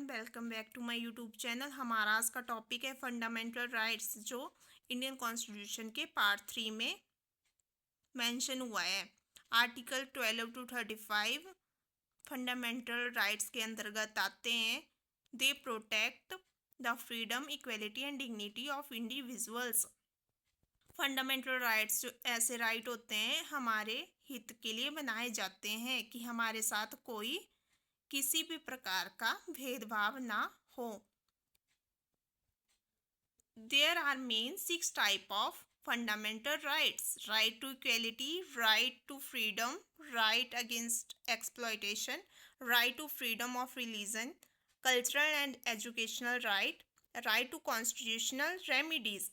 Welcome back to my YouTube channel. हमारा आज का टॉपिक है फंडामेंटल राइट्स, जो इंडियन कॉन्स्टिट्यूशन के पार्ट 3 में मेंशन हुआ है। आर्टिकल 12 टू 35 फंडामेंटल राइट्स के अंतर्गत आते हैं। They protect the freedom, equality and dignity of individuals. Fundamental rights जो ऐसे राइट होते हैं हमारे हित के लिए बनाए जाते हैं कि हमारे साथ कोई किसी भी प्रकार का भेदभाव ना हो। There are main 6 type of fundamental rights: right to equality, right to freedom, right against exploitation, right to freedom of religion, cultural and educational right, right to constitutional remedies।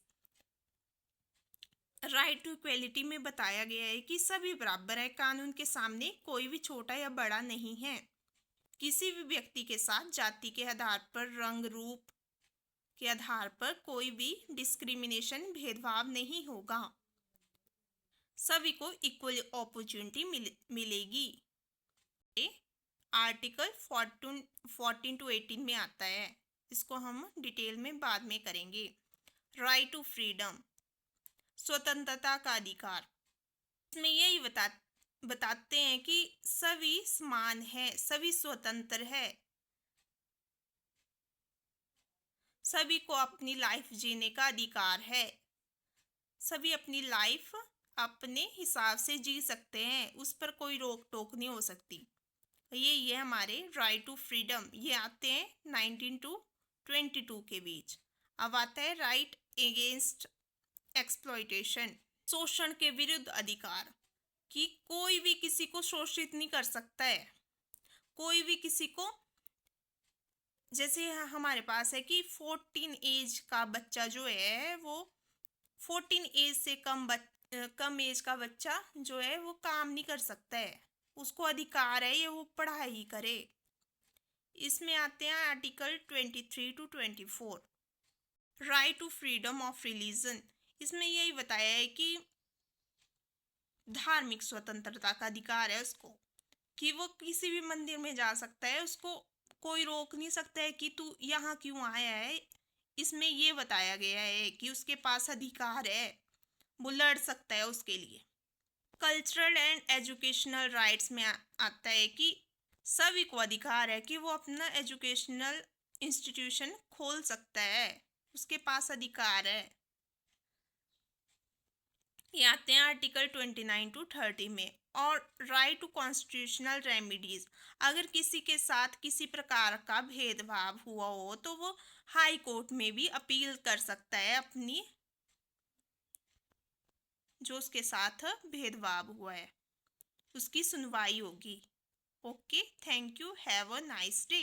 Right to equality में बताया गया है कि सभी बराबर है, कानून के सामने कोई भी छोटा या बड़ा नहीं है। किसी भी व्यक्ति के साथ जाति के आधार पर, रंग रूप के आधार पर कोई भी डिस्क्रिमिनेशन, भेदभाव नहीं होगा। सभी को इक्वल अपॉर्चुनिटी मिलेगी। ये आर्टिकल 14 टू 18 में आता है। इसको हम डिटेल में बाद में करेंगे। राइट टू फ्रीडम, स्वतंत्रता का अधिकार। इसमें यही बताते हैं कि सभी समान है, सभी स्वतंत्र है, सभी को अपनी लाइफ जीने का अधिकार है, सभी अपनी लाइफ अपने हिसाब से जी सकते हैं, उस पर कोई रोक टोक नहीं हो सकती। ये हमारे राइट टू फ्रीडम, ये आते हैं 19 टू 22 के बीच। अब आता है राइट अगेंस्ट एक्सप्लॉयटेशन, शोषण के विरुद्ध अधिकार, कि कोई भी किसी को शोषित नहीं कर सकता है। कोई भी किसी को, जैसे हमारे पास है कि 14 एज का बच्चा जो है वो 14 एज से कम एज का बच्चा जो है वो काम नहीं कर सकता है, उसको अधिकार है ये वो पढ़ाई करे। इसमें आते हैं article 23 to 24। Right to freedom of religion, इसमें यही बताया है कि धार्मिक स्वतंत्रता का अधिकार है उसको, कि वो किसी भी मंदिर में जा सकता है, उसको कोई रोक नहीं सकता है कि तू यहाँ क्यों आया है। इसमें ये बताया गया है कि उसके पास अधिकार है, वो लड़ सकता है उसके लिए। कल्चरल एंड एजुकेशनल राइट्स में आता है कि सभी को अधिकार है कि वो अपना एजुकेशनल इंस्टीट्यूशन खोल सकता है, उसके पास अधिकार है। ये आते हैं आर्टिकल 29 टू 30 में। और राइट टू कॉन्स्टिट्यूशनल रेमिडीज, अगर किसी के साथ किसी प्रकार का भेदभाव हुआ हो तो वो हाई कोर्ट में भी अपील कर सकता है, अपनी जो उसके साथ भेदभाव हुआ है उसकी सुनवाई होगी। Okay, thank you, have a nice day.